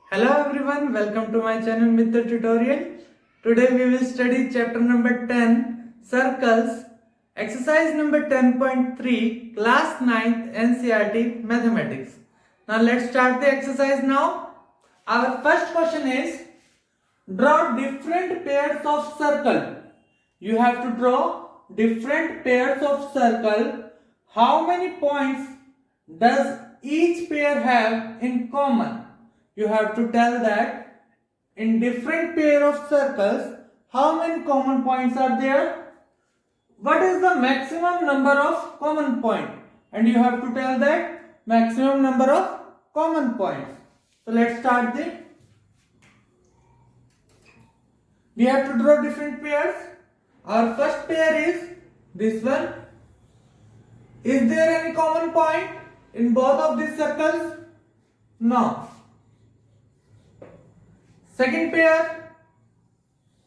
Hello everyone, welcome to my channel Mitra Tutorial. Today we will study chapter number 10 Circles, exercise number 10.3, class 9th NCERT Mathematics. Now let's start the exercise now. Our first question is draw different pairs of circle. You have to draw different pairs of circle. How many points does each pair have in common? You have to tell that in different pair of circles, how many common points are there? What is the maximum number of common points? And you have to tell that maximum number of common points. So let's start we have to draw different pairs. Our first pair is this one. Is there any common point in both of these circles? No. Second pair,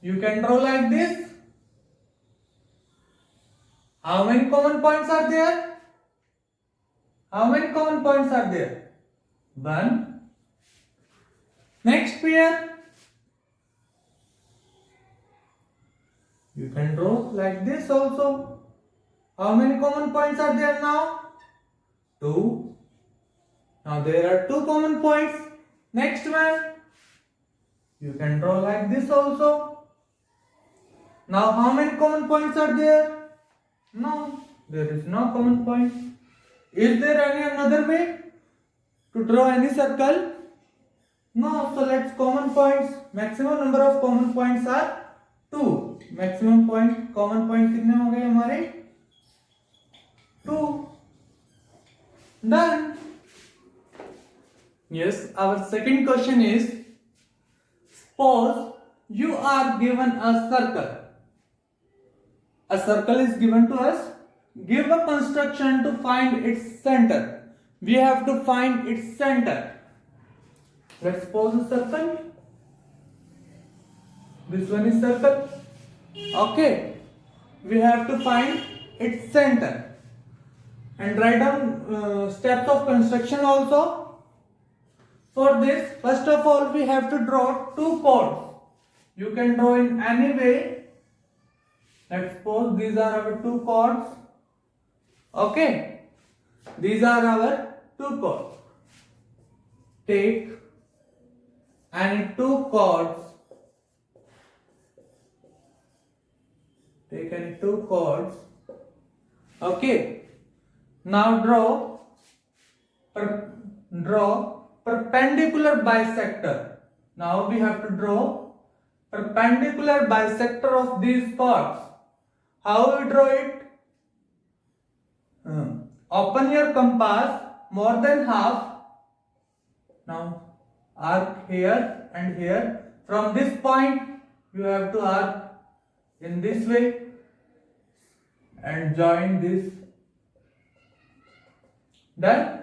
you can draw like this. How many common points are there? How many common points are there? One. Next pair, you can draw like this also. How many common points are there now? Two. Now there are two common points. Next one, you can draw like this also. Now how many common points are there? No, there is no common point. Is there any another way to draw any circle? No, so let's common points. Maximum number of common points are 2. Maximum point, common point कितने हो गए हमारे? 2. Done. Yes, our second question is, suppose you are given a circle. A circle is given to us. Give a construction to find its center. We have to find its center. Let's suppose a circle. This one is circle. Okay. We have to find its center. And write down steps of construction also. For this, first of all, we have to draw two chords. You can draw in any way. Let's suppose these are our two chords. Okay. These are our two chords. Take any two chords. Take any two chords. Okay. Now draw perpendicular bisector. Now we have to draw perpendicular bisector of these chords. How we draw it? Open your compass more than half. Now arc here and here. From this point you have to arc in this way and join this. Done.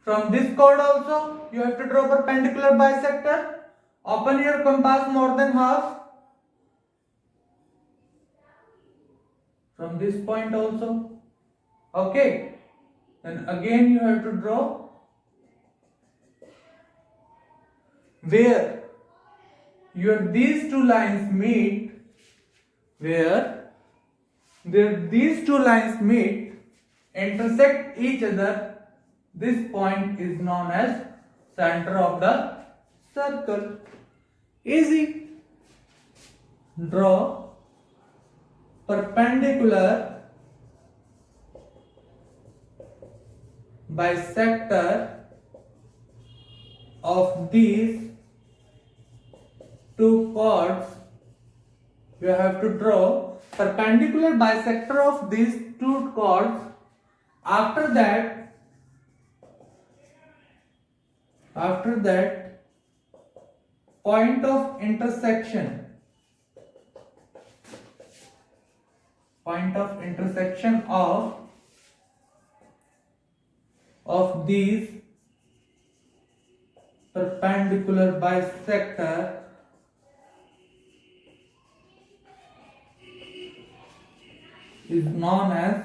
From this chord also you have to draw perpendicular bisector. Open your compass more than half. From this point also. Okay. Then again you have to draw where these two lines meet. Where these two lines meet, intersect each other. This point is known as center of the circle. Easy. Draw perpendicular bisector of these two chords. You have to draw perpendicular bisector of these two chords. After that, point of intersection. Of these perpendicular bisector is known as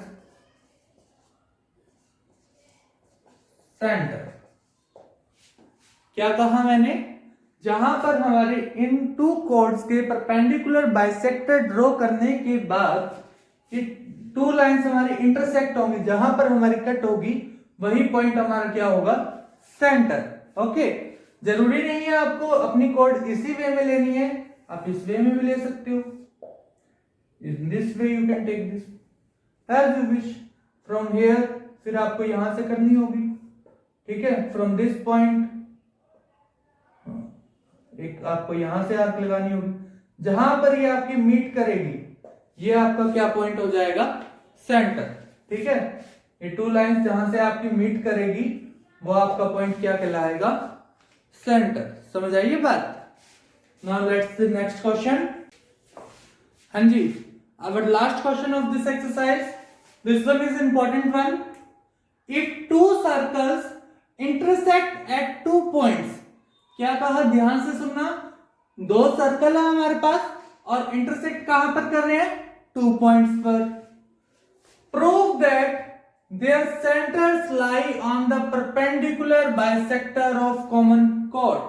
center. क्या कहा मैंने, जहां पर हमारे इन two chords के perpendicular bisector draw करने के बाद ये टू लाइंस हमारी इंटरसेक्ट होंगी, जहां पर हमारी कट होगी वही पॉइंट हमारा क्या होगा, सेंटर। ओके, जरूरी नहीं है आपको अपनी कॉर्ड इसी वे में लेनी है, आप इस वे में भी ले सकते हो। In this way you can take this as you wish. From here फिर आपको यहां से करनी होगी, ठीक है, फ्रॉम दिस पॉइंट एक आपको यहां से आर्क लगानी होगी, जहां पर ये आपकी मीट करेगी ये आपका क्या पॉइंट हो जाएगा, सेंटर। ठीक है, ये टू लाइंस जहां से आपकी मीट करेगी वो आपका पॉइंट क्या कहलाएगा, सेंटर। समझ आइए बात। Now let's the next question. हाँ जी, our last question of this exercise, this one is important one. If two circles intersect at two points, क्या कहा, ध्यान से सुनना, दो सर्कल है हमारे पास और इंटरसेक्ट कहां पर कर रहे हैं, टू पॉइंट्स पर। Prove that their centres lie on the perpendicular bisector of common chord.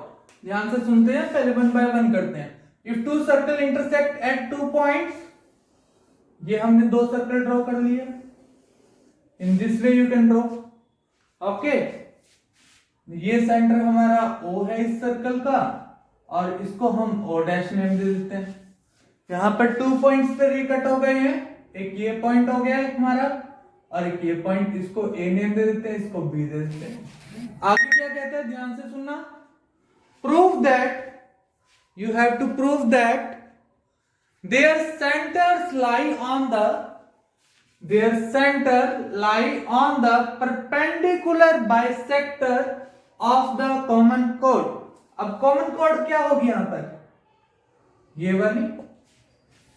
ध्यान से सुनते हैं, पहले वन बाय वन करते हैं। If two circle intersect at two points, ये हमने दो सर्कल ड्रॉ कर लिए, इन this way you can draw. Okay, ये सेंटर हमारा O है इस सर्कल का और इसको हम O डैश नेम दे देते हैं। यहां पर 2 पॉइंट्स पर ये कट हो गए हैं, एक ये पॉइंट हो गया है हमारा और एक ये पॉइंट, इसको A नेम दे देते हैं, इसको B दे देते हैं। आगे क्या कहता है, ध्यान से सुनना। Prove that, you have to prove that their centres lie on the, their center lie on the perpendicular bisector of the common chord। अब common chord क्या होगी यहां पर, ये वाली,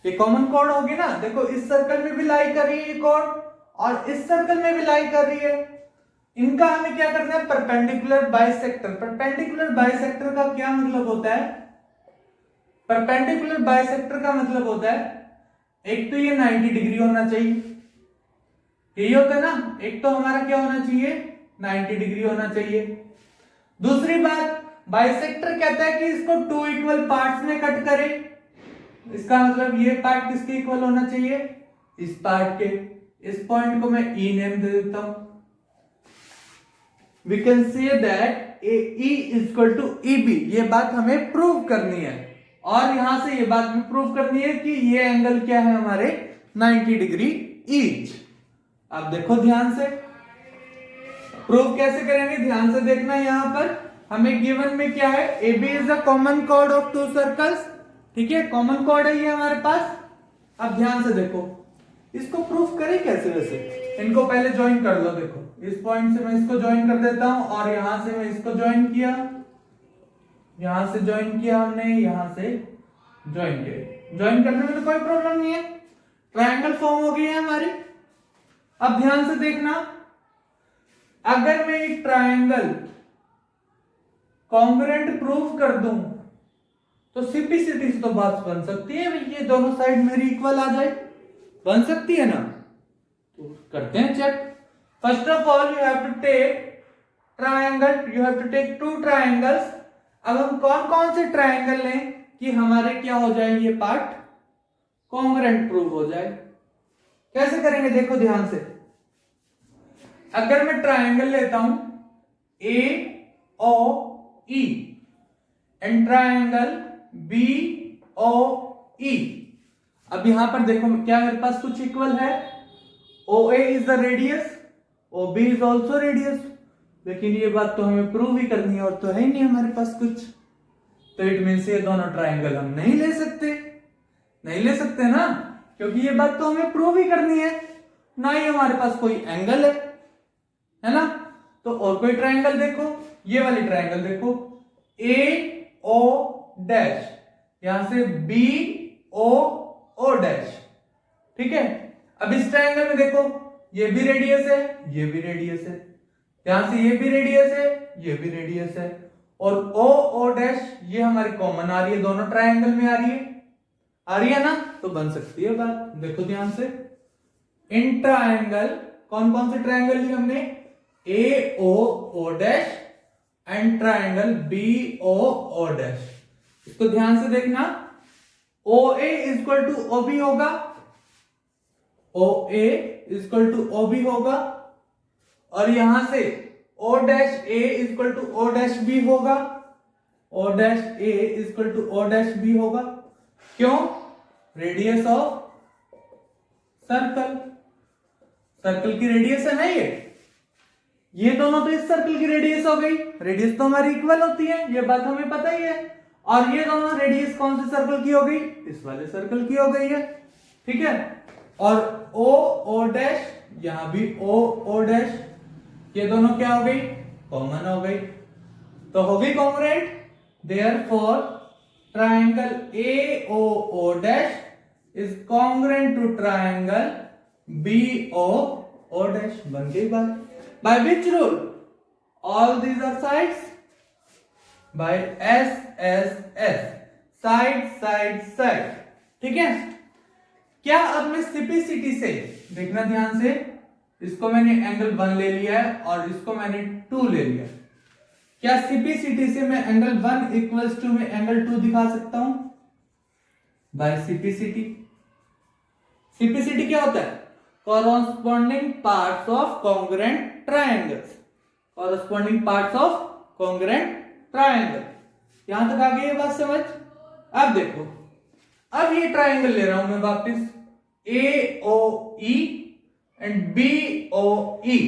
ये common chord होगी ना। देखो इस सर्कल में भी लाई कर रही है ये chord और इस सर्कल में भी लाई कर रही है, इनका हमें क्या करना है, परपेंडिकुलर बाइसेक्टर। परपेंडिकुलर बाइसेक्टर का क्या मतलब होता है, परपेंडिकुलर बाइसेक्टर का मतलब होता है एक तो ये 90 डिग्री होना चाहिए, यही होता है ना, एक तो हमारा क्या होना चाहिए, 90 डिग्री होना चाहिए। दूसरी बात, बाइसेक्टर कहता है कि इसको टू इक्वल पार्ट्स में कट करे, इसका मतलब ये पार्ट किसके इक्वल होना चाहिए, इस पार्ट के। इस पॉइंट को मैं E नेम दे देता हूं। We can say that AE equal to EB, ये बात हमें प्रूव करनी है और यहां से ये बात भी प्रूव करनी है कि ये एंगल क्या है हमारे, 90 डिग्री ईच। अब देखो ध्यान से, प्रूव कैसे करेंगे, ध्यान से देखना। यहां पर हमें गिवन में क्या है, AB is a common chord of to circles. ठीक है, कॉमन कॉर्ड है ये हमारे पास। अब ध्यान से देखो, इसको प्रूफ करें कैसे, वैसे इनको पहले ज्वाइन कर लो। देखो इस पॉइंट से मैं इसको ज्वाइन कर देता हूं और यहां से मैं इसको ज्वाइन किया, यहां से ज्वाइन किया हमने, यहां से ज्वाइन किया। ज्वाइन करने में तो कोई प्रॉब्लम नहीं है, ट्रायंगल फॉर्म हो गई है हमारी। अब ध्यान से देखना, अगर मैं एक ट्रायंगल कॉन्ग्रुएंट प्रूव कर दूं तो सीधी सीधी तो बात बन सकती है, ये दोनों साइड मेरी इक्वल आ जाए, बन सकती है ना। तो करते हैं check. First of all you have to take triangle, you have to take two triangles. अब हम कौन कौन से ट्रायंगल लें कि हमारे क्या हो जाए, ये पार्ट कॉन्ग्रुएंट प्रूव हो जाए। कैसे करेंगे, देखो ध्यान से। अगर मैं ट्रायंगल लेता हूं AOE एंड ट्रायंगल BOE, अब यहां पर देखो क्या मेरे पास कुछ इक्वल है, OA is the radius, OB is also radius. लेकिन ये बात तो हमें प्रूव ही करनी है और तो है ही नहीं हमारे पास कुछ, तो इट मींस ये दोनों ट्रायंगल हम नहीं ले सकते, नहीं ले सकते ना, क्योंकि ये बात तो हमें प्रूव ही करनी है, ना ही हमारे पास कोई एंगल है ना। तो और कोई ट्रायंगल देखो, ये वाली ट्रायंगल देखो, AO डैश, यहां से BOO डैश। ठीक है, अब इस ट्रायंगल में देखो, ये भी रेडियस है, ये भी रेडियस है, यहां से ये भी रेडियस है, ये भी रेडियस है, और OO डैश ये हमारी कॉमन आ रही है, दोनों ट्रायंगल में आ रही है ना, तो बन सकती है बात। देखो ध्यान से, इन ट्रायंगल, कौन कौन से ट्रायंगल लिए हमने, AOO dash and triangle BOO dash. इसको ध्यान से देखना, OA इक्वल टू OB होगा, OA इक्वल टू OB होगा, और यहां से O dash A equal to O dash B होगा, O dash A equal to O dash B होगा। क्यों? रेडियस ऑफ सर्कल, सर्कल की रेडियस है ना ये दोनों तो इस सर्कल की रेडियस हो गई, रेडियस तो हमारी इक्वल होती है, ये बात हमें पता ही है। और ये दोनों रेडियस कौन से सर्कल की हो गई? इस वाले सर्कल की हो गई है, ठीक है। और O डैश, यहां भी O डैश, ये दोनों क्या हो गई? कॉमन हो गई, तो हो गई congruent. Therefore triangle AOO dash is congruent to triangle BOO dash. बन गई बात। By which rule? All these are sides by SSS, side side side, ठीक है। क्या अब मैं सिंप्लिसिटी से, देखना ध्यान से, इसको मैंने एंगल 1 ले लिया है और इसको मैंने 2 ले लिया। क्या सिंप्लिसिटी से मैं एंगल 1 इक्वल्स टू में एंगल 2 दिखा सकता हूं? Bye simplicity. सिंप्लिसिटी क्या होता है? Corresponding parts of congruent triangles, corresponding parts of congruent triangle. यहां तक आ गई ये बात समझ? अब देखो, अब ये ट्रायंगल ले रहा हूं मैं वापस, AOE and BOE।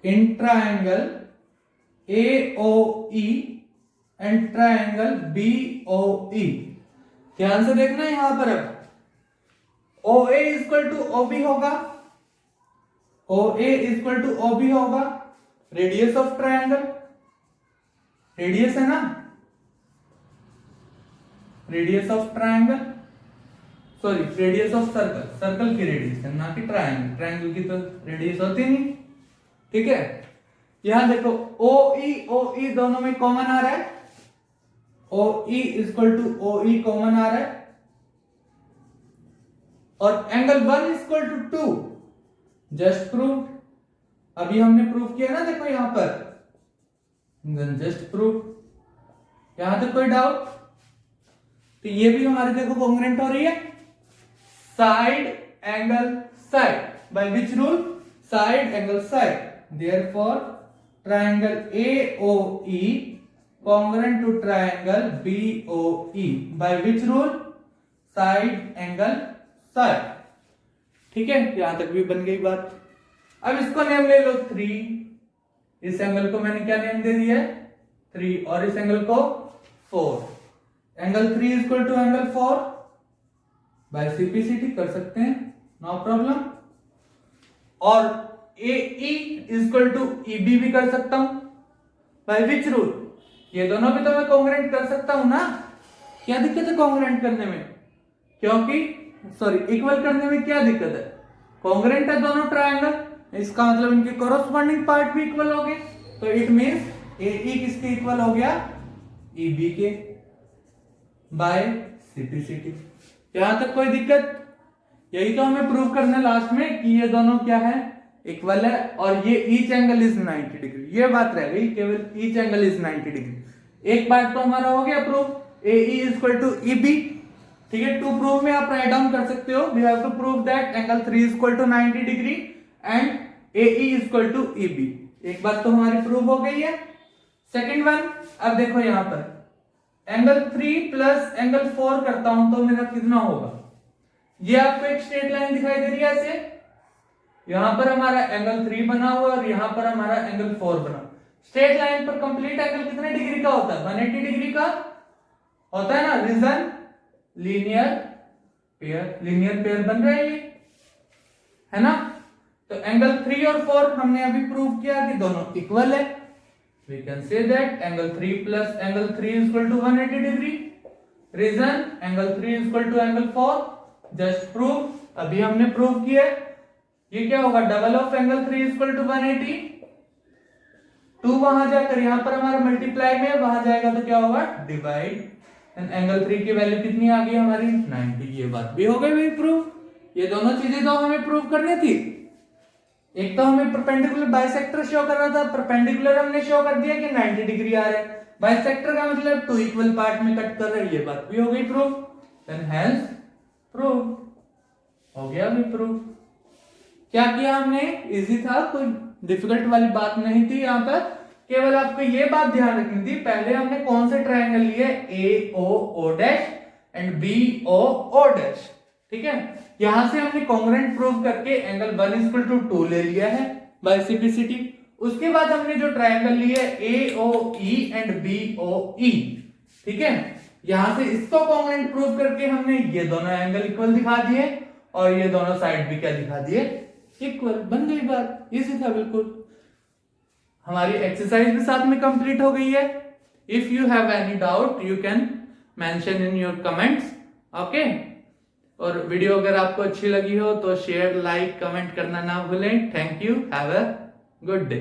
In triangle AOE and triangle BOE, ध्यान से देखना यहां पर। अब OA इक्वल टू OB होगा, OA इक्वल टू OB होगा, रेडियस ऑफ ट्रायंगल, रेडियस है ना, radius of triangle, sorry radius of circle, circle की रेडियस है ना कि ट्रायंगल, ट्रायंगल की तो रेडियस होती नहीं, ठीक है। यहां देखो OE दोनों में कॉमन आ रहा है, OE equal to OE common आ रहा है, और angle 1 equal to 2, just prove. अभी हमने प्रूव किया ना, देखो यहां पर, जस्ट प्रूव। यहां तक कोई डाउट? तो ये भी हमारे देखो कॉन्ग्रुएंट हो रही है, side angle side, by which rule? Side angle side. Therefore triangle AOE congruent to triangle BOE, by which rule? Side angle side, ठीक है। यहां तक भी बन गई बात। अब इसको नेम ले लो 3, इस एंगल को मैंने क्या नेम दे दिया है? 3, और इस एंगल को 4। Angle 3 equal to angle 4, by simplicity कर सकते हैं, नो प्रॉब्लम। और AE इक्वल टू EB भी कर सकता हूं, बाय विच रूल? ये दोनों भी तो मैं कॉन्ग्रुएंट कर सकता हूं ना। क्या दिक्कत है कॉन्ग्रुएंट करने में? क्योंकि सॉरी इक्वल करने में क्या दिक्कत है? कॉन्ग्रुएंट है दोनों ट्रायंगल, इसका मतलब इनके कॉरस्पॉन्डिंग पार्ट भी इक्वल हो गए, तो इट मींस AE किसके इक्वल हो गया? EB के, बाय सिंप्लिसिटी। यहां तक कोई दिक्कत? यही तो हमें प्रूव करना लास्ट में कि ये दोनों क्या है? इक्वल है, और ये ईच एंगल इज 90 डिग्री। ये बात रह गई, केवल ईच एंगल इज 90 डिग्री। एक पार्ट तो हमारा हो गया prove, AE equal to EB, ठीक है। टू प्रूव में आप राइट डाउन कर सकते हो, we have to prove that angle 3 equal to 90 degree and AE equal to EB। एक बात तो हमारी प्रूव हो गई है। सेकंड वन, अब देखो यहां पर एंगल 3 प्लस एंगल 4 करता हूं तो मेरा कितना होगा? ये आपको एक स्ट्रेट लाइन दिखाई दे रही है ऐसे, यहां पर हमारा एंगल 3 बना हुआ और यहां पर हमारा एंगल 4 बना। स्ट्रेट लाइन पर कंप्लीट एंगल कितने डिग्री का होता है? 180 डिग्री का होता है ना। Reason linear pair, linear pair बन रहा है ये, है ना। तो एंगल 3 और 4 हमने अभी प्रूव किया कि दोनों इक्वल है। We can say that angle 3 plus angle 3 is equal to 180 degree. Reason angle 3 is equal to angle 4. Just prove. अभी हमने प्रूव किया। ये क्या होगा? Double of angle 3 is equal to 180. 2 वहां जाकर यहां पर हमारा मल्टीप्लाई में, वहां जाएगा तो क्या होगा? डिवाइड। एंगल 3 की वैल्यू कितनी आ गई हमारी? 90। ये बात भी हो गई भाई प्रूव। ये दोनों चीजें तो हमें प्रूव करनी थी। एक तो हमें परपेंडिकुलर बाइसेक्टर शो कर रहा था, परपेंडिकुलर हमने शो कर दिया कि 90 डिग्री आ रहा है, बाइसेक्टर का मतलब 2 इक्वल पार्ट में कट कर रहे हैं, ये बात भी हो गई प्रूफ। देन हेंस प्रूव, हो गया भी प्रूफ। क्या किया हमने, इजी था, कोई डिफिकल्ट वाली बात नहीं थी यहाँ पर, केवल आपको ये बात ध्यान रखनी थी, पहले हमने कौन से ट्रायंगल लिए, A O O dash and B O O dash, ठीक है। यहां से हमने कॉन्ग्रुएंट प्रूव करके एंगल 1 = 2 ले लिया है बाय सिंप्लिसिटी। उसके बाद हमने जो ट्रायंगल लिए A O E and B ओ ई, ठीक है, यहां से इसको कॉन्ग्रुएंट प्रूव करके हमने ये दोनों एंगल इक्वल दिखा दिए और ये दोनों साइड भी क्या दिखा दिए, इक्वल। बन गई बात, इजी था बिल्कुल। हमारी एक्सरसाइज भी साथ में कंप्लीट हो गई है। If you have any doubt you can mention in your comments, okay. और वीडियो अगर आपको अच्छी लगी हो तो शेयर, लाइक, कमेंट करना ना भूलें। Thank you, have a good day.